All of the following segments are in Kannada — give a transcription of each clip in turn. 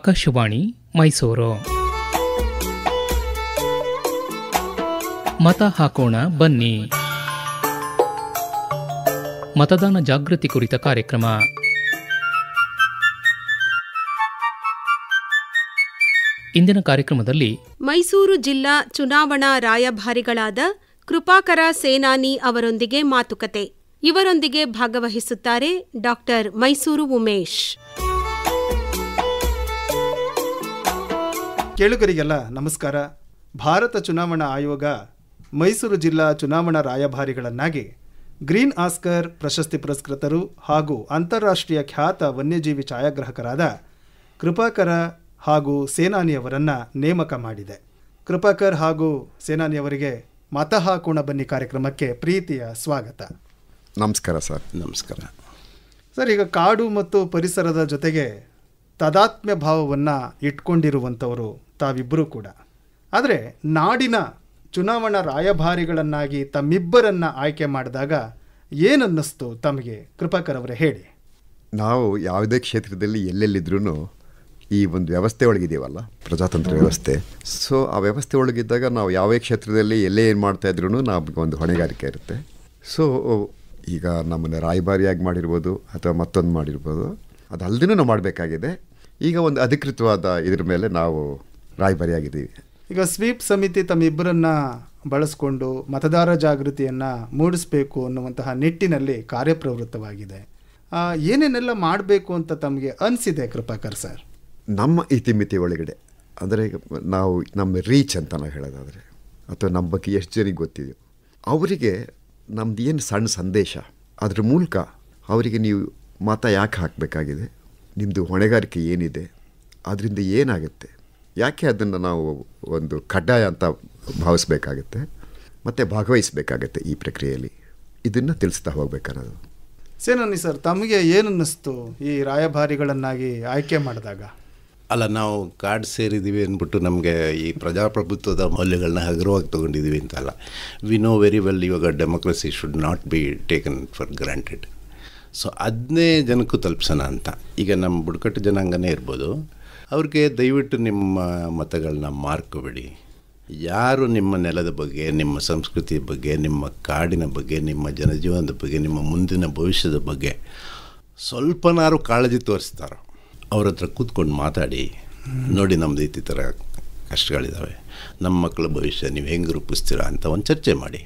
ಆಕಾಶವಾಣಿ ಮೈಸೂರು. ಮತ ಹಾಕೋಣ ಬನ್ನಿ. ಮತದಾನ ಜಾಗೃತಿ ಕುರಿತ ಕಾರ್ಯಕ್ರಮ. ಇಂದಿನ ಕಾರ್ಯಕ್ರಮದಲ್ಲಿ ಮೈಸೂರು ಜಿಲ್ಲಾ ಚುನಾವಣಾ ರಾಯಭಾರಿಗಳಾದ ಕೃಪಾಕರ ಸೇನಾನಿ ಅವರೊಂದಿಗೆ ಮಾತುಕತೆ. ಇವರೊಂದಿಗೆ ಭಾಗವಹಿಸುತ್ತಾರೆ ಡಾಕ್ಟರ್ ಮೈಸೂರು ಉಮೇಶ್. ಕೇಳುಗರಿಗೆಲ್ಲ ನಮಸ್ಕಾರ. ಭಾರತ ಚುನಾವಣಾ ಆಯೋಗ ಮೈಸೂರು ಜಿಲ್ಲಾ ಚುನಾವಣಾ ರಾಯಭಾರಿಗಳನ್ನಾಗಿ ಗ್ರೀನ್ ಆಸ್ಕರ್ ಪ್ರಶಸ್ತಿ ಪುರಸ್ಕೃತರು ಹಾಗೂ ಅಂತಾರಾಷ್ಟ್ರೀಯ ಖ್ಯಾತ ವನ್ಯಜೀವಿ ಛಾಯಾಗ್ರಾಹಕರಾದ ಕೃಪಾಕರ ಹಾಗೂ ಸೇನಾನಿಯವರನ್ನು ನೇಮಕ ಮಾಡಿದೆ. ಕೃಪಾಕರ್ ಹಾಗೂ ಸೇನಾನಿಯವರಿಗೆ ಮತ ಹಾಕೋಣ ಬನ್ನಿ ಕಾರ್ಯಕ್ರಮಕ್ಕೆ ಪ್ರೀತಿಯ ಸ್ವಾಗತ. ನಮಸ್ಕಾರ ಸರ್. ನಮಸ್ಕಾರ ಸರ್, ಈಗ ಕಾಡು ಮತ್ತು ಪರಿಸರದ ಜೊತೆಗೆ ತಾದಾತ್ಮ್ಯ ಭಾವವನ್ನು ಇಟ್ಕೊಂಡಿರುವಂಥವರು ತಾವಿಬ್ಬರೂ ಕೂಡ. ಆದರೆ ನಾಡಿನ ಚುನಾವಣಾ ರಾಯಭಾರಿಗಳನ್ನಾಗಿ ತಮ್ಮಿಬ್ಬರನ್ನು ಆಯ್ಕೆ ಮಾಡಿದಾಗ ಏನನ್ನಿಸ್ತು ತಮಗೆ? ಕೃಪಾಕರ್ ಅವರೇ ಹೇಳಿ. ನಾವು ಯಾವುದೇ ಕ್ಷೇತ್ರದಲ್ಲಿ ಎಲ್ಲೆಲ್ಲಿದ್ರೂ ಈ ಒಂದು ವ್ಯವಸ್ಥೆ ಒಳಗಿದ್ದೀವಲ್ಲ, ಪ್ರಜಾತಂತ್ರ ವ್ಯವಸ್ಥೆ. ಸೊ ಆ ವ್ಯವಸ್ಥೆ ಒಳಗಿದ್ದಾಗ ನಾವು ಯಾವೇ ಕ್ಷೇತ್ರದಲ್ಲಿ ಎಲ್ಲೇ ಏನು ಮಾಡ್ತಾಯಿದ್ರೂ ನಮಗೆ ಒಂದು ಹೊಣೆಗಾರಿಕೆ ಇರುತ್ತೆ. ಸೊ ಈಗ ನಮ್ಮನ್ನು ರಾಯಭಾರಿಯಾಗಿ ಮಾಡಿರ್ಬೋದು ಅಥವಾ ಮತ್ತೊಂದು ಮಾಡಿರ್ಬೋದು, ಅದಲ್ಲದೇ ನಾವು ಮಾಡಬೇಕಾಗಿದೆ. ಈಗ ಒಂದು ಅಧಿಕೃತವಾದ ಇದ್ರ ಮೇಲೆ ನಾವು ರಾಯಭಾರಿಯಾಗಿದ್ದೀವಿ. ಈಗ ಸ್ವೀಪ್ ಸಮಿತಿ ತಮ್ಮಿಬ್ಬರನ್ನು ಬಳಸ್ಕೊಂಡು ಮತದಾರ ಜಾಗೃತಿಯನ್ನು ಮೂಡಿಸಬೇಕು ಅನ್ನುವಂತಹ ನಿಟ್ಟಿನಲ್ಲಿ ಕಾರ್ಯಪ್ರವೃತ್ತವಾಗಿದೆ. ಏನೇನೆಲ್ಲ ಮಾಡಬೇಕು ಅಂತ ತಮಗೆ ಅನಿಸಿದೆ ಕೃಪಾಕರ್ ಸರ್? ನಮ್ಮ ಇತಿಮಿತಿ ಒಳಗಡೆ ಅಂದರೆ ನಾವು ನಮ್ಮ ರೀಚ್ ಅಂತ ನಾವು ಹೇಳೋದಾದರೆ, ಅಥವಾ ನಮ್ಮ ಬಗ್ಗೆ ಎಷ್ಟು ಜನಕ್ಕೆ ಗೊತ್ತಿದೆಯೋ ಅವರಿಗೆ ನಮ್ದು ಏನು ಸಣ್ಣ ಸಂದೇಶ, ಅದ್ರ ಮೂಲಕ ಅವರಿಗೆ ನೀವು ಮತ ಯಾಕೆ ಹಾಕಬೇಕಾಗಿದೆ, ನಿಮ್ಮದು ಹೊಣೆಗಾರಿಕೆ ಏನಿದೆ, ಅದರಿಂದ ಏನಾಗುತ್ತೆ, ಯಾಕೆ ಅದನ್ನು ನಾವು ಒಂದು ಕಡ್ಡಾಯ ಅಂತ ಭಾವಿಸ್ಬೇಕಾಗತ್ತೆ ಮತ್ತು ಭಾಗವಹಿಸಬೇಕಾಗತ್ತೆ ಈ ಪ್ರಕ್ರಿಯೆಯಲ್ಲಿ, ಇದನ್ನು ತಿಳಿಸ್ತಾ ಹೋಗ್ಬೇಕನ್ನೋದು. ಸೇನಾನಿ ಸರ್, ತಮಗೆ ಏನನ್ನಿಸ್ತು ಈ ರಾಯಭಾರಿಗಳನ್ನಾಗಿ ಆಯ್ಕೆ ಮಾಡಿದಾಗ? ಅಲ್ಲ, ನಾವು ಕಾರ್ಡ್ ಸೇರಿದ್ದೀವಿ ಅಂದ್ಬಿಟ್ಟು ನಮಗೆ ಈ ಪ್ರಜಾಪ್ರಭುತ್ವದ ಮೌಲ್ಯಗಳನ್ನ ಹಗುರವಾಗಿ ತೊಗೊಂಡಿದ್ದೀವಿ ಅಂತಲ್ಲ. ವಿ ನೋ ವೆರಿ ವೆಲ್ ಇವಾಗ democracy should not be taken for granted. So ಅದನ್ನೇ ಜನಕ್ಕೂ ತಲುಪಿಸೋಣ ಅಂತ. ಈಗ ನಮ್ಮ ಬುಡಕಟ್ಟು ಜನಾಂಗನೇ ಇರ್ಬೋದು, ಅವ್ರಿಗೆ ದಯವಿಟ್ಟು ನಿಮ್ಮ ಮತಗಳನ್ನ ಮಾರ್ಕೋಬೇಡಿ. ಯಾರು ನಿಮ್ಮ ನೆಲದ ಬಗ್ಗೆ, ನಿಮ್ಮ ಸಂಸ್ಕೃತಿಯ ಬಗ್ಗೆ, ನಿಮ್ಮ ಕಾಡಿನ ಬಗ್ಗೆ, ನಿಮ್ಮ ಜನಜೀವನದ ಬಗ್ಗೆ, ನಿಮ್ಮ ಮುಂದಿನ ಭವಿಷ್ಯದ ಬಗ್ಗೆ ಸ್ವಲ್ಪನಾರು ಕಾಳಜಿ ತೋರಿಸ್ತಾರೋ ಅವ್ರ ಹತ್ರ ಕೂತ್ಕೊಂಡು ಮಾತಾಡಿ, ನೋಡಿ ನಮ್ಮದು ಈ ಥರ ಕಷ್ಟಗಳಿದ್ದಾವೆ, ನಮ್ಮ ಮಕ್ಕಳ ಭವಿಷ್ಯ ನೀವು ಹೆಂಗೆ ರೂಪಿಸ್ತೀರಾ ಅಂತ ಒಂದು ಚರ್ಚೆ ಮಾಡಿ.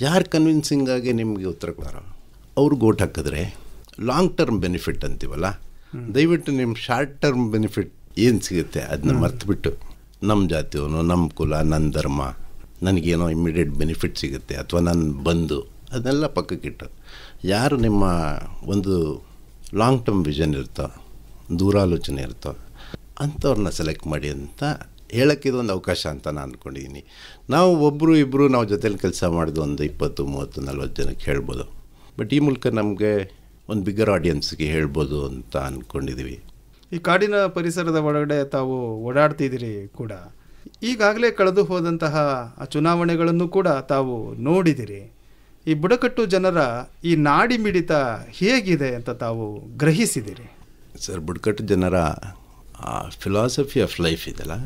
ಯಾರು ಕನ್ವಿನ್ಸಿಂಗಾಗಿ ನಿಮಗೆ ಉತ್ತರ ಕೊಡೋರು ಅವ್ರಿಗೆ ಓಟ್ ಹಾಕಿದ್ರೆ ಲಾಂಗ್ ಟರ್ಮ್ ಬೆನಿಫಿಟ್ ಅಂತೀವಲ್ಲ, ದಯವಿಟ್ಟು ನಿಮ್ಮ ಶಾರ್ಟ್ ಟರ್ಮ್ ಬೆನಿಫಿಟ್ ಏನು ಸಿಗುತ್ತೆ ಅದನ್ನ ಮರ್ತುಬಿಟ್ಟು ನಮ್ಮ ಜಾತಿಯವನು, ನಮ್ಮ ಕುಲ, ನನ್ನ ಧರ್ಮ, ನನಗೇನೋ ಇಮ್ಮಿಡಿಯೇಟ್ ಬೆನಿಫಿಟ್ ಸಿಗುತ್ತೆ ಅಥವಾ ನನ್ನ ಬಂಧು, ಅದನ್ನೆಲ್ಲ ಪಕ್ಕಕ್ಕಿಟ್ಟು ಯಾರು ನಿಮ್ಮ ಒಂದು ಲಾಂಗ್ ಟರ್ಮ್ ವಿಷನ್ ಇರ್ತೋ, ದೂರಾಲೋಚನೆ ಇರ್ತೋ ಅಂಥವ್ರನ್ನ ಸೆಲೆಕ್ಟ್ ಮಾಡಿ ಅಂತ ಹೇಳೋಕ್ಕೆ ಇದೊಂದು ಅವಕಾಶ ಅಂತ ನಾನು ಅಂದ್ಕೊಂಡಿದ್ದೀನಿ. ನಾವು ಒಬ್ಬರು ಇಬ್ಬರು ನಾವು ಜೊತೆಲಿ ಕೆಲಸ ಮಾಡಿದ್ದು ಒಂದು 20, 30, 40 ಜನಕ್ಕೆ ಹೇಳ್ಬೋದು. ಬಟ್ ಈ ಮೂಲಕ ನಮಗೆ ಒಂದು ಬಿಗ್ಗರ್ ಆಡಿಯನ್ಸ್ಗೆ ಹೇಳ್ಬೋದು ಅಂತ ಅಂದ್ಕೊಂಡಿದ್ದೀವಿ. ಈ ಕಾಡಿನ ಪರಿಸರದ ಒಳಗಡೆ ತಾವು ಓಡಾಡ್ತಿದ್ದೀರಿ ಕೂಡ. ಈಗಾಗಲೇ ಕಳೆದು ಹೋದಂತಹ ಚುನಾವಣೆಗಳನ್ನು ಕೂಡ ತಾವು ನೋಡಿದಿರಿ. ಈ ಬುಡಕಟ್ಟು ಜನರ ಈ ನಾಡಿ ಮಿಡಿತ ಹೇಗಿದೆ ಅಂತ ತಾವು ಗ್ರಹಿಸಿದಿರಿ? ಸರ್, ಬುಡಕಟ್ಟು ಜನರ ಫಿಲಾಸಫಿ ಆಫ್ ಲೈಫ್ ಇದೆಯಲ್ಲ,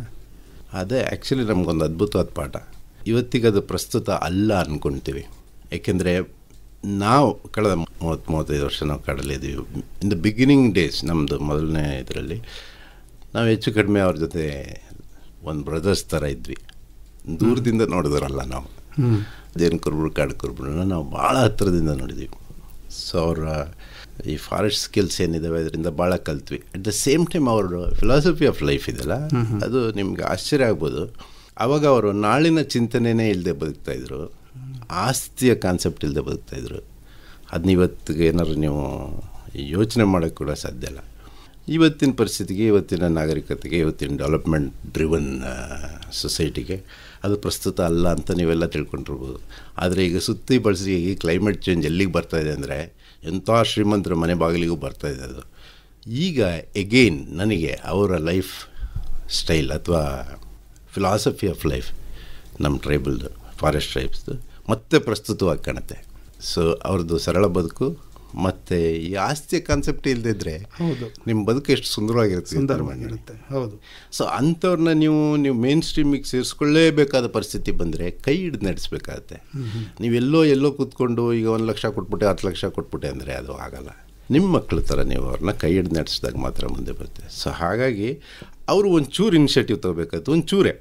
ಅದೇ ಆ್ಯಕ್ಚುಲಿ ನಮಗೊಂದು ಅದ್ಭುತವಾದ ಪಾಠ. ಇವತ್ತಿಗೆ ಅದು ಪ್ರಸ್ತುತ ಅಲ್ಲ ಅಂದ್ಕೊಳ್ತೀವಿ. ಏಕೆಂದರೆ ನಾವು ಕಳೆದ 30-35 ವರ್ಷ ನಾವು ಕಾಡಲ್ಲಿದ್ದೀವಿ. ಇನ್ ದ ಬಿಗಿನಿಂಗ್ ಡೇಸ್ ನಮ್ಮದು ಮೊದಲನೇ ಇದರಲ್ಲಿ ನಾವು ಹೆಚ್ಚು ಕಡಿಮೆ ಅವ್ರ ಜೊತೆ ಒಂದು ಬ್ರದರ್ಸ್ ಥರ ಇದ್ವಿ. ದೂರದಿಂದ ನೋಡಿದ್ರಲ್ಲ ನಾವು, ಜೇನು ಕುರುಬರು, ಕಾಡು ಕುರುಬರನ್ನ ನಾವು ಭಾಳ ಹತ್ತಿರದಿಂದ ನೋಡಿದ್ವಿ. ಸೊ ಅವರ ಈ ಫಾರೆಸ್ಟ್ ಸ್ಕಿಲ್ಸ್ ಏನಿದ್ದಾವೆ ಅದರಿಂದ ಭಾಳ ಕಲ್ತ್ವಿ. ಅಟ್ ದ ಸೇಮ್ ಟೈಮ್ ಅವ್ರ ಫಿಲಾಸಫಿ ಆಫ್ ಲೈಫ್ ಇದೆಯಲ್ಲ, ಅದು ನಿಮ್ಗೆ ಆಶ್ಚರ್ಯ ಆಗ್ಬೋದು. ಆವಾಗ ಅವರು ನಾಳಿನ ಚಿಂತನೆಯೇ ಇಲ್ಲದೆ ಬದುಕ್ತಾಯಿದ್ರು, ಆಸ್ತಿಯ ಕಾನ್ಸೆಪ್ಟ್ ಇಲ್ಲದೆ ಬದುಕ್ತಾಯಿದ್ರು. ಅದನ್ನ ಇವತ್ತಿಗೆ ಏನಾದ್ರು ನೀವು ಯೋಚನೆ ಮಾಡೋಕ್ಕೆ ಕೂಡ ಸಾಧ್ಯ ಇಲ್ಲ. ಇವತ್ತಿನ ಪರಿಸ್ಥಿತಿಗೆ, ಇವತ್ತಿನ ನಾಗರಿಕತೆಗೆ, ಇವತ್ತಿನ ಡೆವಲಪ್ಮೆಂಟ್ ಡ್ರಿವನ್ ಸೊಸೈಟಿಗೆ ಅದು ಪ್ರಸ್ತುತ ಅಲ್ಲ ಅಂತ ನೀವೆಲ್ಲ ತಿಳ್ಕೊಂಡಿರ್ಬೋದು. ಆದರೆ ಈಗ ಸುತ್ತಿ ಬಳಸಿ ಈ ಕ್ಲೈಮೇಟ್ ಚೇಂಜ್ ಎಲ್ಲಿಗೆ ಬರ್ತಾಯಿದೆ ಅಂದರೆ ಎಂಥ ಶ್ರೀಮಂತರ ಮನೆ ಬಾಗಿಲಿಗೂ ಬರ್ತಾಯಿದೆ ಅದು. ಈಗ ಎಗೇನ್ ನನಗೆ ಅವರ ಲೈಫ್ ಸ್ಟೈಲ್ ಅಥವಾ ಫಿಲಾಸಫಿ ಆಫ್ ಲೈಫ್ ನಮ್ಮ ಟ್ರೈಬಲ್ದು, ಫಾರೆಸ್ಟ್ ಟ್ರೈಬ್ಸ್ದು ಮತ್ತೆ ಪ್ರಸ್ತುತವಾಗಿ ಕಾಣುತ್ತೆ. ಸೊ ಅವ್ರದ್ದು ಸರಳ ಬದುಕು ಮತ್ತು ಈ ಆಸ್ತಿಯ ಕಾನ್ಸೆಪ್ಟ್ ಇಲ್ಲದಿದ್ದರೆ ಹೌದು, ನಿಮ್ಮ ಬದುಕು ಎಷ್ಟು ಸುಂದರವಾಗಿರುತ್ತೆ. ಹೌದು. ಸೊ ಅಂಥವ್ರನ್ನ ನೀವು ಮೇನ್ ಸ್ಟ್ರೀಮಿಗೆ ಸೇರಿಸ್ಕೊಳ್ಳೇಬೇಕಾದ ಪರಿಸ್ಥಿತಿ ಬಂದರೆ ಕೈ ಹಿಡಿದು ನಡೆಸಬೇಕಾಗತ್ತೆ. ನೀವೆಲ್ಲೋ ಕೂತ್ಕೊಂಡು ಈಗ 1 ಲಕ್ಷ ಕೊಟ್ಬಿಟ್ಟೆ 10 ಲಕ್ಷ ಕೊಟ್ಬಿಟ್ಟೆ ಅಂದರೆ ಅದು ಆಗಲ್ಲ. ನಿಮ್ಮ ಮಕ್ಕಳ ಥರ ನೀವು ಅವ್ರನ್ನ ಕೈ ಹಿಡಿದು ನಡೆಸಿದಾಗ ಮಾತ್ರ ಮುಂದೆ ಬರುತ್ತೆ. ಸೊ ಹಾಗಾಗಿ ಅವರು ಒಂಚೂರು ಇನಿಷಿಯೇಟಿವ್ ತೊಗೋಬೇಕಾಯ್ತು, ಒಂಚೂರೇ.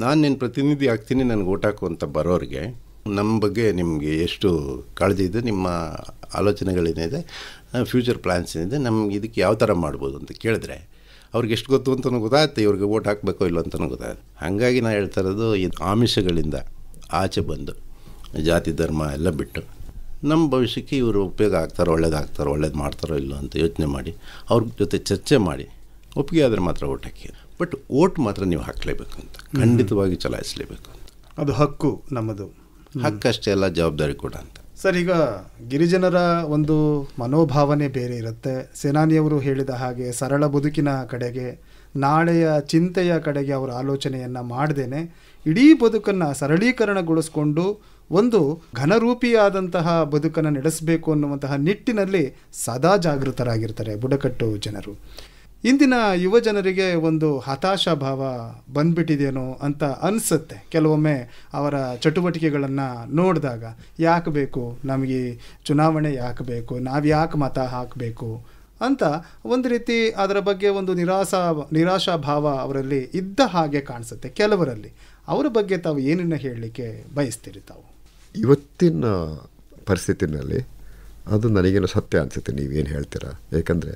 ನಾನು ನಿನ್ನ ಪ್ರತಿನಿಧಿ ಆಗ್ತೀನಿ, ನನಗೆ ಓಟ್ ಹಾಕು ಅಂತ ಬರೋರಿಗೆ ನಮ್ಮ ಬಗ್ಗೆ ನಿಮಗೆ ಎಷ್ಟು ಕಾಳಜಿ ಇದೆ, ನಿಮ್ಮ ಆಲೋಚನೆಗಳೇನಿದೆ, ಫ್ಯೂಚರ್ ಪ್ಲ್ಯಾನ್ಸ್ ಏನಿದೆ, ನಮ್ಗೆ ಇದಕ್ಕೆ ಯಾವ ಥರ ಮಾಡ್ಬೋದು ಅಂತ ಕೇಳಿದ್ರೆ ಅವ್ರಿಗೆ ಎಷ್ಟು ಗೊತ್ತು ಅಂತಲೂ ಗೊತ್ತಾಗುತ್ತೆ, ಇವ್ರಿಗೆ ಓಟ್ ಹಾಕಬೇಕೋ ಇಲ್ಲೋ ಅಂತಲೂ ಗೊತ್ತಾಗುತ್ತೆ. ಹಾಗಾಗಿ ನಾನು ಹೇಳ್ತಾ ಇರೋದು, ಇದು ಆಮಿಷಗಳಿಂದ ಆಚೆ ಬಂದು ಜಾತಿ ಧರ್ಮ ಎಲ್ಲ ಬಿಟ್ಟು ನಮ್ಮ ಭವಿಷ್ಯಕ್ಕೆ ಇವರು ಉಪಯೋಗ ಆಗ್ತಾರೋ, ಒಳ್ಳೇದು ಮಾಡ್ತಾರೋ ಇಲ್ಲೋ ಅಂತ ಯೋಚನೆ ಮಾಡಿ ಅವ್ರ ಜೊತೆ ಚರ್ಚೆ ಮಾಡಿ ಒಪ್ಪಿಗೆ ಆದರೆ ಮಾತ್ರ ಓಟ್ ಹಾಕಿ. ಬಟ್ ಓಟ್ ಮಾತ್ರ ನೀವು ಹಾಕಲೇಬೇಕು ಅಂತ, ಖಂಡಿತವಾಗಿ ಚಲಾಯಿಸಲೇಬೇಕು ಅಂತ. ಅದು ಹಕ್ಕು ನಮ್ಮದು. ಹಕ್ಕಷ್ಟೇ ಅಲ್ಲ, ಜವಾಬ್ದಾರಿ ಕೂಡ ಅಂತ. ಸರ್, ಈಗ ಗಿರಿಜನರ ಒಂದು ಮನೋಭಾವನೆ ಬೇರೆ ಇರುತ್ತೆ. ಸೇನಾನಿಯವರು ಹೇಳಿದ ಹಾಗೆ ಸರಳ ಬದುಕಿನ ಕಡೆಗೆ, ನಾಳೆಯ ಚಿಂತೆಯ ಕಡೆಗೆ ಅವರ ಆಲೋಚನೆಯನ್ನು ಮಾಡದೇನೆ ಇಡೀ ಬದುಕನ್ನು ಸರಳೀಕರಣಗೊಳಿಸ್ಕೊಂಡು ಒಂದು ಘನರೂಪಿಯಾದಂತಹ ಬದುಕನ್ನು ನಡೆಸಬೇಕು ಅನ್ನುವಂತಹ ನಿಟ್ಟಿನಲ್ಲಿ ಸದಾ ಜಾಗೃತರಾಗಿರ್ತಾರೆ ಬುಡಕಟ್ಟು ಜನರು. ಇಂದಿನ ಯುವ ಜನರಿಗೆ ಒಂದು ಹತಾಶಾ ಭಾವ ಬಂದ್ಬಿಟ್ಟಿದೆಯೇನೋ ಅಂತ ಅನಿಸುತ್ತೆ ಕೆಲವೊಮ್ಮೆ ಅವರ ಚಟುವಟಿಕೆಗಳನ್ನು ನೋಡಿದಾಗ. ಯಾಕೆ ಬೇಕು ನಮಗೆ ಚುನಾವಣೆ, ಯಾಕೆ ಬೇಕು, ನಾವು ಯಾಕೆ ಮತ ಹಾಕಬೇಕು ಅಂತ ಒಂದು ರೀತಿ ಅದರ ಬಗ್ಗೆ ಒಂದು ನಿರಾಶಾ ಭಾವ ಅವರಲ್ಲಿ ಇದ್ದ ಹಾಗೆ ಕಾಣಿಸುತ್ತೆ ಕೆಲವರಲ್ಲಿ. ಅವರ ಬಗ್ಗೆ ತಾವು ಏನನ್ನು ಹೇಳಲಿಕ್ಕೆ ಬಯಸ್ತೀರಿ ತಾವು? ಇವತ್ತಿನ ಪರಿಸ್ಥಿತಿನಲ್ಲಿ ಅದು ನನಗೇನು ಸತ್ಯ ಅನಿಸುತ್ತೆ ನೀವೇನು ಹೇಳ್ತೀರಾ. ಏಕೆಂದರೆ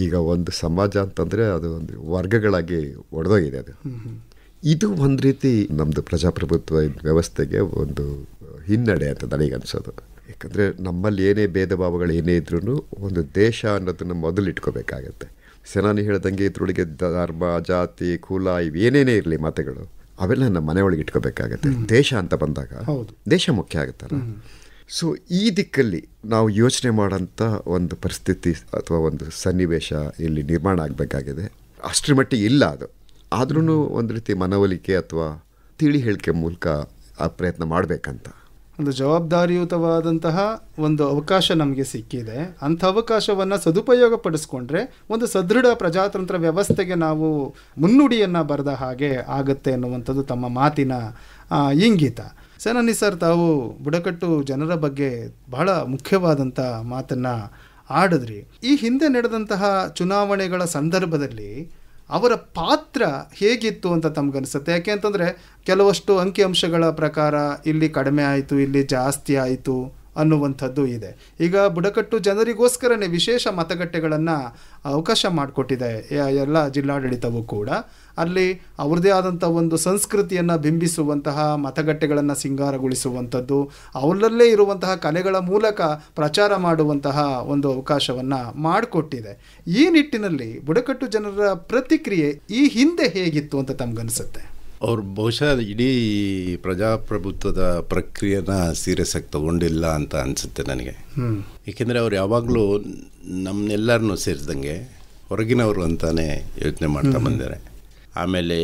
ಈಗ ಒಂದು ಸಮಾಜ ಅಂತಂದರೆ ಅದು ಒಂದು ವರ್ಗಗಳಾಗಿ ಒಡೆದೋಗಿದೆ. ಇದು ಒಂದು ರೀತಿ ನಮ್ಮದು ಪ್ರಜಾಪ್ರಭುತ್ವ ವ್ಯವಸ್ಥೆಗೆ ಒಂದು ಹಿನ್ನಡೆ ಅಂತ ನನಗೆ ಅನಿಸೋದು. ಯಾಕಂದರೆ ನಮ್ಮಲ್ಲಿ ಏನೇ ಭೇದ ಭಾವಗಳು ಏನೇ ಇದ್ರೂ ಒಂದು ದೇಶ ಅನ್ನೋದನ್ನು ಮೊದಲು ಇಟ್ಕೋಬೇಕಾಗತ್ತೆ. ಸೇನಾನಿ ಹೇಳ್ದಂಗೆ ಇದ್ರೊಳಗೆ ಧರ್ಮ, ಜಾತಿ, ಕುಲ ಇವೇನೇನೇ ಇರಲಿ ಮತಗಳು ಅವೆಲ್ಲ ನಮ್ಮ ಮನೆಯೊಳಗೆ ಇಟ್ಕೋಬೇಕಾಗತ್ತೆ. ದೇಶ ಅಂತ ಬಂದಾಗ ದೇಶ ಮುಖ್ಯ ಆಗುತ್ತಲ್ಲ. ಸೊ ಈ ದಿಕ್ಕಲ್ಲಿ ನಾವು ಯೋಚನೆ ಮಾಡೋಂಥ ಒಂದು ಪರಿಸ್ಥಿತಿ ಅಥವಾ ಒಂದು ಸನ್ನಿವೇಶ ಇಲ್ಲಿ ನಿರ್ಮಾಣ ಆಗಬೇಕಾಗಿದೆ. ಅಷ್ಟರ ಮಟ್ಟಿಗೆ ಇಲ್ಲ ಅದು. ಆದ್ರೂ ಒಂದು ರೀತಿ ಮನವೊಲಿಕೆ ಅಥವಾ ತಿಳಿ ಹೇಳಿಕೆ ಮೂಲಕ ಆ ಪ್ರಯತ್ನ ಮಾಡಬೇಕಂತ ಒಂದು ಜವಾಬ್ದಾರಿಯುತವಾದಂತಹ ಒಂದು ಅವಕಾಶ ನಮಗೆ ಸಿಕ್ಕಿದೆ. ಅಂಥ ಅವಕಾಶವನ್ನು ಸದುಪಯೋಗ ಪಡಿಸ್ಕೊಂಡ್ರೆ ಒಂದು ಸದೃಢ ಪ್ರಜಾತಂತ್ರ ವ್ಯವಸ್ಥೆಗೆ ನಾವು ಮುನ್ನುಡಿಯನ್ನು ಬರೆದ ಹಾಗೆ ಆಗುತ್ತೆ ಅನ್ನುವಂಥದ್ದು ತಮ್ಮ ಮಾತಿನ ಇಂಗಿತ. ಸೇನಾನಿ ಸರ್, ತಾವು ಬುಡಕಟ್ಟು ಜನರ ಬಗ್ಗೆ ಬಹಳ ಮುಖ್ಯವಾದಂಥ ಮಾತನ್ನು ಆಡಿದ್ರಿ. ಈ ಹಿಂದೆ ನಡೆದಂತಹ ಚುನಾವಣೆಗಳ ಸಂದರ್ಭದಲ್ಲಿ ಅವರ ಪಾತ್ರ ಹೇಗಿತ್ತು ಅಂತ ತಮಗನಿಸುತ್ತೆ? ಯಾಕೆ ಅಂತಂದರೆ ಕೆಲವಷ್ಟು ಅಂಕಿಅಂಶಗಳ ಪ್ರಕಾರ ಇಲ್ಲಿ ಕಡಿಮೆ ಆಯಿತು, ಇಲ್ಲಿ ಜಾಸ್ತಿ ಆಯಿತು ಅನ್ನುವಂಥದ್ದು ಇದೆ. ಈಗ ಬುಡಕಟ್ಟು ಜನರಿಗೋಸ್ಕರನೇ ವಿಶೇಷ ಮತಗಟ್ಟೆಗಳನ್ನು ಅವಕಾಶ ಮಾಡಿಕೊಟ್ಟಿದೆ ಎಲ್ಲ ಜಿಲ್ಲಾಡಳಿತವೂ ಕೂಡ. ಅಲ್ಲಿ ಅವ್ರದ್ದೇ ಆದಂಥ ಒಂದು ಸಂಸ್ಕೃತಿಯನ್ನು ಬಿಂಬಿಸುವಂತಹ ಮತಗಟ್ಟೆಗಳನ್ನು ಸಿಂಗಾರಗೊಳಿಸುವಂಥದ್ದು, ಅವರಲ್ಲೇ ಇರುವಂತಹ ಕಲೆಗಳ ಮೂಲಕ ಪ್ರಚಾರ ಮಾಡುವಂತಹ ಒಂದು ಅವಕಾಶವನ್ನು ಮಾಡಿಕೊಟ್ಟಿದೆ. ಈ ನಿಟ್ಟಿನಲ್ಲಿ ಬುಡಕಟ್ಟು ಜನರ ಪ್ರತಿಕ್ರಿಯೆ ಈ ಹಿಂದೆ ಹೇಗಿತ್ತು ಅಂತ ತಮಗನಿಸುತ್ತೆ? ಅವ್ರು ಬಹುಶಃ ಇಡೀ ಪ್ರಜಾಪ್ರಭುತ್ವದ ಪ್ರಕ್ರಿಯೆನ ಸೀರಿಯಸ್ ಆಗಿ ತಗೊಂಡಿಲ್ಲ ಅಂತ ಅನಿಸುತ್ತೆ ನನಗೆ. ಏಕೆಂದರೆ ಅವ್ರು ಯಾವಾಗಲೂ ನಮ್ಮನ್ನೆಲ್ಲರನ್ನೂ ಸೇರಿದಂಗೆ ಹೊರಗಿನವರು ಅಂತಾನೆ ಯೋಚನೆ ಮಾಡ್ತಾ ಬಂದಿದ್ದಾರೆ. ಆಮೇಲೆ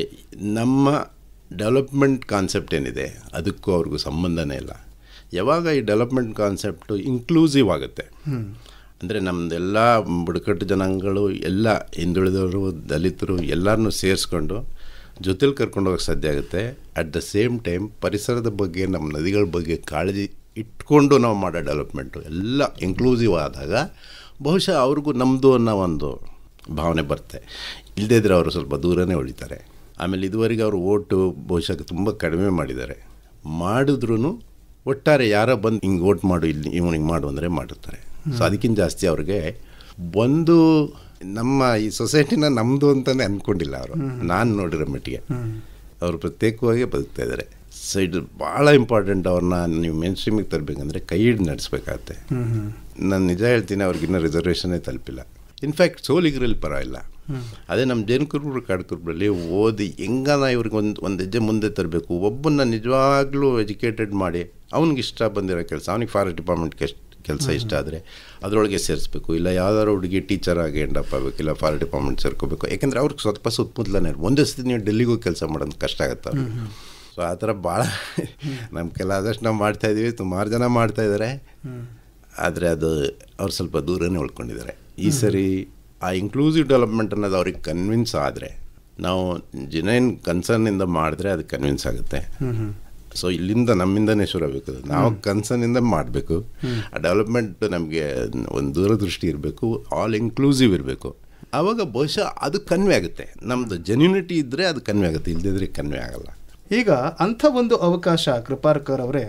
ನಮ್ಮ ಡೆವಲಪ್ಮೆಂಟ್ ಕಾನ್ಸೆಪ್ಟ್ ಏನಿದೆ ಅದಕ್ಕೂ ಅವ್ರಿಗೂ ಸಂಬಂಧನೇ ಇಲ್ಲ. ಯಾವಾಗ ಈ ಡೆವಲಪ್ಮೆಂಟ್ ಕಾನ್ಸೆಪ್ಟು ಇನ್ಕ್ಲೂಸಿವ್ ಆಗುತ್ತೆ ಅಂದರೆ ನಮ್ಮದೆಲ್ಲ ಬುಡಕಟ್ಟು ಜನಾಂಗಗಳು ಎಲ್ಲ ಹಿಂದುಳಿದವರು, ದಲಿತರು ಎಲ್ಲರನ್ನೂ ಸೇರಿಸ್ಕೊಂಡು ಜೊತೆಲಿ ಕರ್ಕೊಂಡು ಹೋಗೋಕ್ಕೆ ಸಾಧ್ಯ ಆಗುತ್ತೆ. ಅಟ್ ದ ಸೇಮ್ ಟೈಮ್ ಪರಿಸರದ ಬಗ್ಗೆ, ನಮ್ಮ ನದಿಗಳ ಬಗ್ಗೆ ಕಾಳಜಿ ಇಟ್ಕೊಂಡು ನಾವು ಮಾಡೋ ಡೆವಲಪ್ಮೆಂಟು ಎಲ್ಲ ಇನ್ಕ್ಲೂಸಿವ್ ಆದಾಗ ಬಹುಶಃ ಅವ್ರಿಗೂ ನಮ್ಮದು ಅನ್ನೋ ಒಂದು ಭಾವನೆ ಬರುತ್ತೆ. ಇಲ್ಲದೇ ಇದ್ದರೆ ಅವರು ಸ್ವಲ್ಪ ದೂರನೇ ಉಳಿತಾರೆ. ಆಮೇಲೆ ಇದುವರೆಗೆ ಅವರು ಓಟು ಬಹುಶಃ ತುಂಬ ಕಡಿಮೆ ಮಾಡಿದ್ರೂ ಒಟ್ಟಾರೆ ಯಾರೋ ಬಂದು ಹಿಂಗೆ ಓಟ್ ಮಾಡು, ಇಲ್ಲಿ ಇವನಿಗೆ ಮಾಡು ಅಂದರೆ ಮಾಡಿರ್ತಾರೆ. ಸೊ ಅದಕ್ಕಿಂತ ಜಾಸ್ತಿ ಅವ್ರಿಗೆ ಒಂದು ನಮ್ಮ ಈ ಸೊಸೈಟಿನ ನಮ್ಮದು ಅಂತಲೇ ಅಂದ್ಕೊಂಡಿಲ್ಲ ಅವರು. ನಾನು ನೋಡಿರೋ ಮಟ್ಟಿಗೆ ಅವರು ಪ್ರತ್ಯೇಕವಾಗಿ ಬದುಕ್ತಾ ಇದ್ದಾರೆ. ಸೊ ಇದು ಭಾಳ ಇಂಪಾರ್ಟೆಂಟ್. ಅವ್ರನ್ನ ನೀವು ಮೇನ್ ಸ್ಟ್ರೀಮಿಗೆ ತರಬೇಕಂದ್ರೆ ಕೈ ಹಿಡಿದು ನಡೆಸ್ಬೇಕಾಗತ್ತೆ. ನಾನು ನಿಜ ಹೇಳ್ತೀನಿ, ಅವ್ರಿಗಿನ್ನೂ ರಿಸರ್ವೇಷನ್ನೇ ತಲುಪಿಲ್ಲ. ಇನ್ಫ್ಯಾಕ್ಟ್ ಸೋಲಿಗರಲ್ಲಿ ಪರವಾಗಿಲ್ಲ. ಅದೇ ನಮ್ಮ ಜೇನುಕುರುಬರು ಕಾಡುಕುರುಬರಲ್ಲಿ ಓದಿ ಹೆಂಗಾನ ಇವ್ರಿಗೆ ಒಂದು ಹೆಜ್ಜೆ ಮುಂದೆ ತರಬೇಕು. ಒಬ್ಬನ್ನ ನಿಜವಾಗ್ಲೂ ಎಜುಕೇಟೆಡ್ ಮಾಡಿ ಅವ್ನಿಗೆ ಇಷ್ಟ ಬಂದಿರೋ ಕೆಲಸ, ಅವ್ನಿಗೆ ಫಾರೆಸ್ಟ್ ಡಿಪಾರ್ಟ್ಮೆಂಟ್ಗೆ ಕೆಲಸ ಇಷ್ಟ ಆದರೆ ಅದರೊಳಗೆ ಸೇರಿಸ್ಬೇಕು. ಇಲ್ಲ ಯಾವ್ದಾದ್ರು ಹುಡುಗಿ ಟೀಚರ್ ಆಗಿ ಎಂಡಪ್ ಆಗಬೇಕು, ಇಲ್ಲ ಫಾರೆಸ್ಟ್ ಡಿಪಾರ್ಟ್ಮೆಂಟ್ ಸೇರ್ಕೋಬೇಕು. ಯಾಕೆಂದರೆ ಅವ್ರಿಗೆ ಸ್ವಲ್ಪ ಸುತ್ತಮುತ್ತಲೇ ಒಂದೇ ಸತಿ ನೀವು ಡೆಲ್ಲಿಗೂ ಕೆಲಸ ಮಾಡೋದು ಕಷ್ಟ ಆಗುತ್ತೆ ಅವ್ರಿಗೆ. ಸೊ ಆ ಥರ ಭಾಳ ನಮ್ಮ ಆದಷ್ಟು ನಾವು ಮಾಡ್ತಾಯಿದ್ದೀವಿ, ಸುಮಾರು ಜನ ಮಾಡ್ತಾಯಿದ್ದಾರೆ. ಆದರೆ ಅದು ಅವ್ರು ಸ್ವಲ್ಪ ದೂರನೇ ಉಳ್ಕೊಂಡಿದ್ದಾರೆ. ಈ ಸರಿ ಆ ಇನ್ಕ್ಲೂಸಿವ್ ಡೆವಲಪ್ಮೆಂಟ್ ಅನ್ನೋದು ಅವ್ರಿಗೆ ಕನ್ವಿನ್ಸ್ ಆದರೆ, ನಾವು ಜೆನ್ಯೂನ್ ಕನ್ಸರ್ನಿಂದ ಮಾಡಿದ್ರೆ ಅದು ಕನ್ವಿನ್ಸ್ ಆಗುತ್ತೆ. ಸೊ ಇಲ್ಲಿಂದ ನಮ್ಮಿಂದನೇ ಶುರು ಆಗಬೇಕು. ನಾವು ಕನ್ಸರ್ನಿಂದ ಮಾಡಬೇಕು. ಆ ಡೆವಲಪ್ಮೆಂಟ್ ನಮಗೆ ಒಂದು ದೂರದೃಷ್ಟಿ ಇರಬೇಕು, ಆಲ್ ಇನ್ಕ್ಲೂಸಿವ್ ಇರಬೇಕು. ಆವಾಗ ಬಹುಶಃ ಅದು ಕನ್ವೆ ಆಗುತ್ತೆ. ನಮ್ಮದು ಜೆನ್ಯೂನಿಟಿ ಇದ್ದರೆ ಅದು ಕನ್ವೆ ಆಗುತ್ತೆ, ಇಲ್ಲದಿದ್ರೆ ಕನ್ವೆ ಆಗಲ್ಲ. ಈಗ ಅಂಥ ಒಂದು ಅವಕಾಶ ಕೃಪಾಕರ್ ಅವರೇ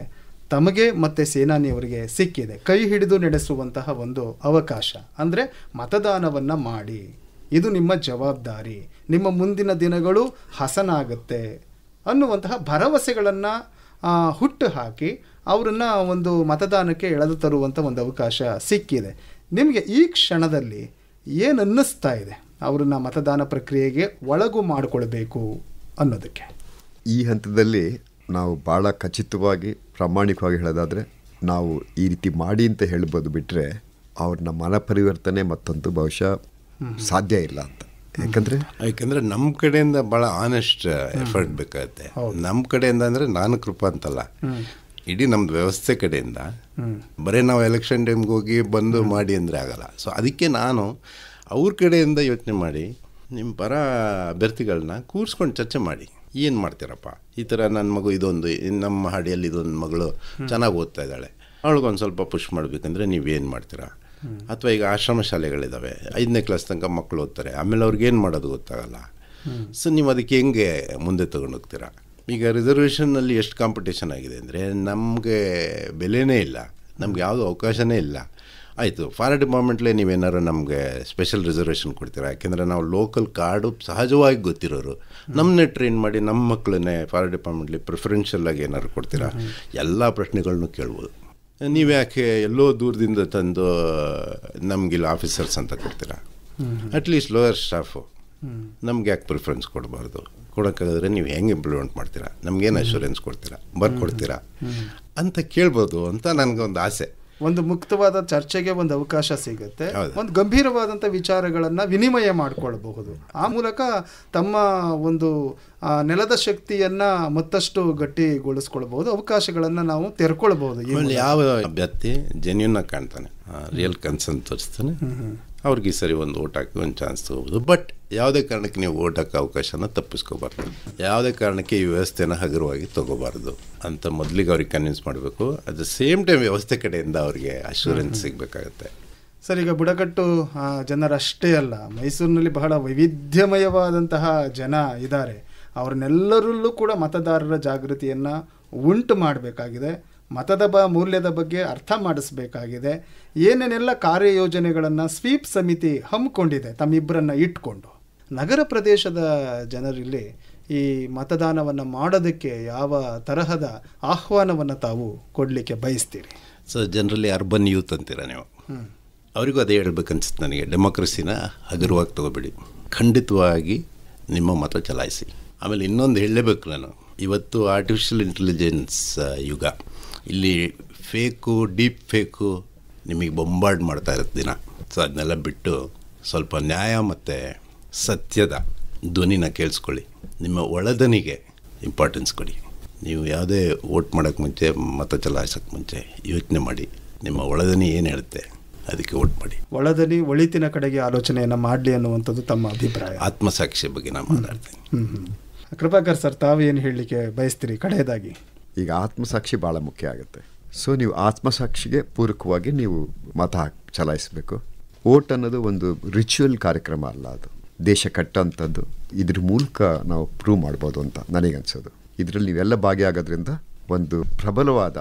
ತಮಗೆ ಮತ್ತು ಸೇನಾನಿಯವರಿಗೆ ಸಿಕ್ಕಿದೆ. ಕೈ ಹಿಡಿದು ನಡೆಸುವಂತಹ ಒಂದು ಅವಕಾಶ. ಅಂದರೆ ಮತದಾನವನ್ನು ಮಾಡಿ, ಇದು ನಿಮ್ಮ ಜವಾಬ್ದಾರಿ, ನಿಮ್ಮ ಮುಂದಿನ ದಿನಗಳು ಹಸನಾಗುತ್ತೆ ಅನ್ನುವಂತಹ ಭರವಸೆಗಳನ್ನು ಹುಟ್ಟು ಹಾಕಿ ಅವರನ್ನು ಒಂದು ಮತದಾನಕ್ಕೆ ಎಳೆದು ತರುವಂಥ ಒಂದು ಅವಕಾಶ ಸಿಕ್ಕಿದೆ. ನಿಮಗೆ ಈ ಕ್ಷಣದಲ್ಲಿ ಏನು ಅನ್ನಿಸ್ತಾ ಇದೆ ಅವ್ರನ್ನ ಮತದಾನ ಪ್ರಕ್ರಿಯೆಗೆ ಒಳಗು ಮಾಡಿಕೊಳ್ಬೇಕು ಅನ್ನೋದಕ್ಕೆ? ಈ ಹಂತದಲ್ಲಿ ನಾವು ಭಾಳ ಖಚಿತವಾಗಿ ಪ್ರಾಮಾಣಿಕವಾಗಿ ಹೇಳೋದಾದರೆ ನಾವು ಈ ರೀತಿ ಮಾಡಿ ಅಂತ ಹೇಳ್ಬೋದು, ಬಿಟ್ಟರೆ ಅವ್ರನ್ನ ಮನ ಪರಿವರ್ತನೆ ಮತ್ತೊಂದು ಬಹುಶಃ ಸಾಧ್ಯ ಇಲ್ಲ ಅಂತ. ಯಾಕಂದರೆ ನಮ್ಮ ಕಡೆಯಿಂದ ಭಾಳ ಆನೆಸ್ಟ್ ಎಫರ್ಟ್ ಬೇಕಾಗುತ್ತೆ. ನಮ್ಮ ಕಡೆಯಿಂದ ಅಂದರೆ ನಾನು ಕೃಪಾ ಅಂತಲ್ಲ, ಇಡೀ ನಮ್ಮದು ವ್ಯವಸ್ಥೆ ಕಡೆಯಿಂದ. ಬರೀ ನಾವು ಎಲೆಕ್ಷನ್ ಟೈಮ್ಗೆ ಹೋಗಿ ಬಂದು ಮಾಡಿ ಅಂದರೆ ಆಗಲ್ಲ. ಸೊ ಅದಕ್ಕೆ ನಾನು ಅವ್ರ ಕಡೆಯಿಂದ ಯೋಚನೆ ಮಾಡಿ ನಿಮ್ಮ ಪರ ಅಭ್ಯರ್ಥಿಗಳನ್ನ ಕೂರಿಸ್ಕೊಂಡು ಚರ್ಚೆ ಮಾಡಿ, ಏನು ಮಾಡ್ತೀರಪ್ಪ, ಈ ಥರ ನನ್ನ ಮಗು ಇದೊಂದು ನಮ್ಮ ಹಾಡಿಯಲ್ಲಿ ಇದೊಂದು ಮಗಳು ಚೆನ್ನಾಗಿ ಓದ್ತಾ ಇದ್ದಾಳೆ, ಅವಳಿಗೊಂದು ಸ್ವಲ್ಪ ಪುಷ್ ಮಾಡಬೇಕಂದ್ರೆ ನೀವೇನು ಮಾಡ್ತೀರಾ? ಅಥವಾ ಈಗ ಆಶ್ರಮ ಶಾಲೆಗಳಿದ್ದಾವೆ, 5ನೇ ಕ್ಲಾಸ್ ತನಕ ಮಕ್ಕಳು ಓದ್ತಾರೆ, ಆಮೇಲೆ ಅವ್ರಿಗೇನು ಮಾಡೋದು ಗೊತ್ತಾಗಲ್ಲ. ಸೊ ನೀವು ಅದಕ್ಕೆ ಹೆಂಗೆ ಮುಂದೆ ತೊಗೊಂಡೋಗ್ತೀರಾ? ಈಗ ರಿಸರ್ವೇಷನ್ನಲ್ಲಿ ಎಷ್ಟು ಕಾಂಪಿಟೇಷನ್ ಆಗಿದೆ ಅಂದರೆ ನಮಗೆ ಬೆಲೆನೇ ಇಲ್ಲ, ನಮ್ಗೆ ಯಾವುದೂ ಅವಕಾಶನೇ ಇಲ್ಲ. ಆಯಿತು, ಫಾರೆಸ್ಟ್ ಡಿಪಾರ್ಟ್ಮೆಂಟ್ಲೇ ನೀವೇನಾದ್ರು ನಮಗೆ ಸ್ಪೆಷಲ್ ರಿಸರ್ವೇಷನ್ ಕೊಡ್ತೀರಾ? ಯಾಕೆಂದರೆ ನಾವು ಲೋಕಲ್ ಕಾರ್ಡು ಸಹಜವಾಗಿ ಗೊತ್ತಿರೋರು, ನಮ್ಮನ್ನೇ ಟ್ರೈನ್ ಮಾಡಿ ನಮ್ಮ ಮಕ್ಕಳನ್ನೇ ಫಾರೆಸ್ಟ್ ಡಿಪಾರ್ಟ್ಮೆಂಟ್ಲಿ ಪ್ರಿಫರೆನ್ಷಿಯಲ್ಲಾಗಿ ಏನಾದ್ರು ಕೊಡ್ತೀರಾ? ಎಲ್ಲ ಪ್ರಶ್ನೆಗಳನ್ನೂ ಕೇಳ್ಬೋದು. ನೀವು ಯಾಕೆ ಎಲ್ಲೋ ದೂರದಿಂದ ತಂದು ನಮಗಿಲ್ಲ ಆಫೀಸರ್ಸ್ ಅಂತ ಕೊಡ್ತೀರಾ? ಅಟ್ಲೀಸ್ಟ್ ಲೋಯರ್ ಸ್ಟಾಫು ನಮ್ಗೆ ಯಾಕೆ ಪ್ರಿಫರೆನ್ಸ್ ಕೊಡಬಾರ್ದು? ಕೊಡೋಕ್ಕಾಗಿದ್ರೆ ನೀವು ಹೆಂಗೆ ಇಂಪ್ಲಿಮೆಂಟ್ ಮಾಡ್ತೀರಾ? ನಮಗೇನು ಅಶ್ಯೂರೆನ್ಸ್ ಕೊಡ್ತೀರಾ, ಬರ್ಕೊಡ್ತೀರಾ ಅಂತ ಕೇಳ್ಬೋದು ಅಂತ ನನಗೊಂದು ಆಸೆ. ಒಂದು ಮುಕ್ತವಾದ ಚರ್ಚೆಗೆ ಒಂದು ಅವಕಾಶ ಸಿಗುತ್ತೆ, ಒಂದು ಗಂಭೀರವಾದಂಥ ವಿಚಾರಗಳನ್ನು ವಿನಿಮಯ ಮಾಡಿಕೊಳ್ಬಹುದು. ಆ ಮೂಲಕ ತಮ್ಮ ಒಂದು ನೆಲದ ಶಕ್ತಿಯನ್ನು ಮತ್ತಷ್ಟು ಗಟ್ಟಿಗೊಳಿಸ್ಕೊಳ್ಬಹುದು, ಅವಕಾಶಗಳನ್ನು ನಾವು ತೆರ್ಕೊಳ್ಬಹುದು. ಯಾವ ಅಭ್ಯರ್ಥಿ ಜೆನ್ಯೂನ್ ಆಗಿ ಕಾಣ್ತಾನೆ, ರಿಯಲ್ ಕನ್ಸರ್ನ್ ತೋರಿಸ್ತಾನೆ, ಅವ್ರಿಗೆ ಈ ಸರಿ ಒಂದು ಓಟ್ ಹಾಕಿ ಒಂದು ಚಾನ್ಸ್ ತಗೋಬೋದು. ಬಟ್ ಯಾವುದೇ ಕಾರಣಕ್ಕೆ ನೀವು ಓಟ್ ಹಾಕೋ ಅವಕಾಶನ ತಪ್ಪಿಸ್ಕೋಬಾರ್ದು, ಯಾವುದೇ ಕಾರಣಕ್ಕೆ ಈ ವ್ಯವಸ್ಥೆನ ಹಗುರವಾಗಿ ತೊಗೋಬಾರ್ದು ಅಂತ ಮೊದಲಿಗೆ ಅವ್ರಿಗೆ ಕನ್ವಿನ್ಸ್ ಮಾಡಬೇಕು. ಅಟ್ ದ ಸೇಮ್ ಟೈಮ್ ವ್ಯವಸ್ಥೆ ಕಡೆಯಿಂದ ಅವ್ರಿಗೆ ಅಶ್ಯೂರೆನ್ಸ್ ಸಿಗಬೇಕಾಗತ್ತೆ. ಸರ್, ಈಗ ಬುಡಕಟ್ಟು ಜನರಷ್ಟೇ ಅಲ್ಲ, ಮೈಸೂರಿನಲ್ಲಿ ಬಹಳ ವೈವಿಧ್ಯಮಯವಾದಂತಹ ಜನ ಇದ್ದಾರೆ. ಅವ್ರನ್ನೆಲ್ಲರಲ್ಲೂ ಕೂಡ ಮತದಾರರ ಜಾಗೃತಿಯನ್ನು ಉಂಟು ಮಾಡಬೇಕಾಗಿದೆ, ಮತದ ಮೌಲ್ಯದ ಬಗ್ಗೆ ಅರ್ಥ ಮಾಡಿಸ್ಬೇಕಾಗಿದೆ. ಏನೇನೆಲ್ಲ ಕಾರ್ಯಯೋಜನೆಗಳನ್ನು ಸ್ವೀಪ್ ಸಮಿತಿ ಹಮ್ಮಿಕೊಂಡಿದೆ ತಮ್ಮಿಬ್ಬರನ್ನು ಇಟ್ಕೊಂಡು. ನಗರ ಪ್ರದೇಶದ ಜನರಲ್ಲಿ ಈ ಮತದಾನವನ್ನು ಮಾಡೋದಕ್ಕೆ ಯಾವ ತರಹದ ಆಹ್ವಾನವನ್ನು ತಾವು ಕೊಡಲಿಕ್ಕೆ ಬಯಸ್ತೀರಿ? ಸೊ ಜನರಲಿ ಅರ್ಬನ್ ಯೂತ್ ಅಂತೀರ ನೀವು, ಅವರಿಗೂ ಅದೇ ಹೇಳ್ಬೇಕನ್ಸುತ್ತೆ ನನಗೆ. ಡೆಮೋಕ್ರಸಿನ ಹಗುರವಾಗಿ ತಗೋಬೇಡಿ, ಖಂಡಿತವಾಗಿ ನಿಮ್ಮ ಮತ ಚಲಾಯಿಸಿ. ಆಮೇಲೆ ಇನ್ನೊಂದು ಹೇಳಲೇಬೇಕು ನಾನು, ಇವತ್ತು ಆರ್ಟಿಫಿಷಿಯಲ್ ಇಂಟೆಲಿಜೆನ್ಸ್ ಯುಗ, ಇಲ್ಲಿ ಫೇಕು, ಡೀಪ್ ಫೇಕು ನಿಮಗೆ ಬೊಂಬಾರ್ಡ್ ಮಾಡ್ತಾ ಇರುತ್ತೆ ದಿನ. ಸೊ ಅದನ್ನೆಲ್ಲ ಬಿಟ್ಟು ಸ್ವಲ್ಪ ನ್ಯಾಯ ಮತ್ತು ಸತ್ಯದ ಧ್ವನಿನ ಕೇಳಿಸ್ಕೊಳ್ಳಿ. ನಿಮ್ಮ ಒಳದನಿಗೆ ಇಂಪಾರ್ಟೆನ್ಸ್ ಕೊಡಿ. ನೀವು ಯಾವುದೇ ವೋಟ್ ಮಾಡೋಕ್ಕೆ ಮುಂಚೆ, ಮತ ಚಲಾಯಿಸೋಕ್ಕೆ ಮುಂಚೆ ಯೋಚನೆ ಮಾಡಿ, ನಿಮ್ಮ ಒಳದನಿ ಏನು ಹೇಳುತ್ತೆ ಅದಕ್ಕೆ ವೋಟ್ ಮಾಡಿ. ಒಳದನಿ ಒಳಿತಿನ ಕಡೆಗೆ ಆಲೋಚನೆಯನ್ನು ಮಾಡಲಿ ಅನ್ನುವಂಥದ್ದು ತಮ್ಮ ಅಭಿಪ್ರಾಯ. ಆತ್ಮಸಾಕ್ಷಿ ಬಗ್ಗೆ ನಾನು ಮಾತಾಡ್ತೀನಿ. ಕೃಪಾಕರ್ ಸರ್, ತಾವೇನು ಹೇಳಲಿಕ್ಕೆ ಬಯಸ್ತೀರಿ ಕಡೆಯದಾಗಿ? ಈಗ ಆತ್ಮಸಾಕ್ಷಿ ಭಾಳ ಮುಖ್ಯ ಆಗುತ್ತೆ. ಸೊ ನೀವು ಆತ್ಮಸಾಕ್ಷಿಗೆ ಪೂರಕವಾಗಿ ನೀವು ಮತ ಚಲಾಯಿಸಬೇಕು. ವೋಟ್ ಅನ್ನೋದು ಒಂದು ರಿಚುವಲ್ ಕಾರ್ಯಕ್ರಮ ಅಲ್ಲ, ಅದು ದೇಶ ಕಟ್ಟೋಂಥದ್ದು. ಇದ್ರ ಮೂಲಕ ನಾವು ಪ್ರೂವ್ ಮಾಡ್ಬೋದು ಅಂತ ನನಗನ್ಸೋದು. ಇದರಲ್ಲಿ ನೀವೆಲ್ಲ ಭಾಗಿಯಾಗೋದ್ರಿಂದ ಒಂದು ಪ್ರಬಲವಾದ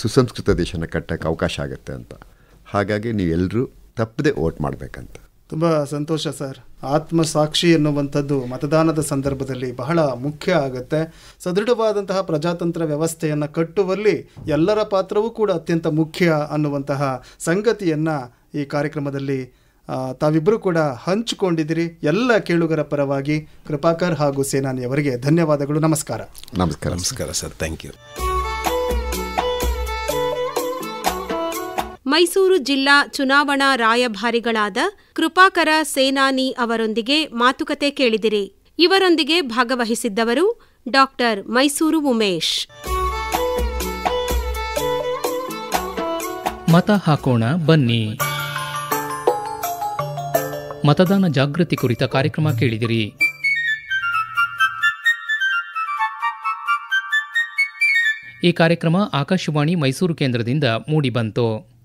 ಸುಸಂಸ್ಕೃತ ದೇಶನ ಕಟ್ಟೋಕ್ಕೆ ಅವಕಾಶ ಆಗುತ್ತೆ ಅಂತ. ಹಾಗಾಗಿ ನೀವೆಲ್ಲರೂ ತಪ್ಪದೆ ವೋಟ್ ಮಾಡಬೇಕಂತ. ತುಂಬ ಸಂತೋಷ ಸರ್. ಆತ್ಮಸಾಕ್ಷಿ ಎನ್ನುವಂಥದ್ದು ಮತದಾನದ ಸಂದರ್ಭದಲ್ಲಿ ಬಹಳ ಮುಖ್ಯ ಆಗುತ್ತೆ. ಸದೃಢವಾದಂತಹ ಪ್ರಜಾತಂತ್ರ ವ್ಯವಸ್ಥೆಯನ್ನು ಕಟ್ಟುವಲ್ಲಿ ಎಲ್ಲರ ಪಾತ್ರವೂ ಕೂಡ ಅತ್ಯಂತ ಮುಖ್ಯ ಅನ್ನುವಂತಹ ಸಂಗತಿಯನ್ನು ಈ ಕಾರ್ಯಕ್ರಮದಲ್ಲಿ ತಾವಿಬ್ಬರು ಕೂಡ ಹಂಚಿಕೊಂಡಿದ್ದೀರಿ. ಎಲ್ಲ ಕೇಳುಗರ ಪರವಾಗಿ ಕೃಪಾಕರ್ ಹಾಗೂ ಸೇನಾನಿಯವರಿಗೆ ಧನ್ಯವಾದಗಳು. ನಮಸ್ಕಾರ. ನಮಸ್ಕಾರ. ನಮಸ್ಕಾರ ಸರ್, ಥ್ಯಾಂಕ್ ಯು. ಮೈಸೂರು ಜಿಲ್ಲಾ ಚುನಾವಣಾ ರಾಯಭಾರಿಗಳಾದ ಕೃಪಾಕರ ಸೇನಾನಿ ಅವರೊಂದಿಗೆ ಮಾತುಕತೆ ಕೇಳಿದಿರಿ. ಇವರೊಂದಿಗೆ ಭಾಗವಹಿಸಿದ್ದವರು ಡಾಕ್ಟರ್ ಮೈಸೂರು ಉಮೇಶ್. ಮತ ಹಾಕೋಣ ಬನ್ನಿ. ಮತದಾನ ಜಾಗೃತಿ ಕುರಿತ ಕಾರ್ಯಕ್ರಮ ಕೇಳಿದಿರಿ. ಈ ಕಾರ್ಯಕ್ರಮ ಆಕಾಶವಾಣಿ ಮೈಸೂರು ಕೇಂದ್ರದಿಂದ ಮೂಡಿಬಂತು.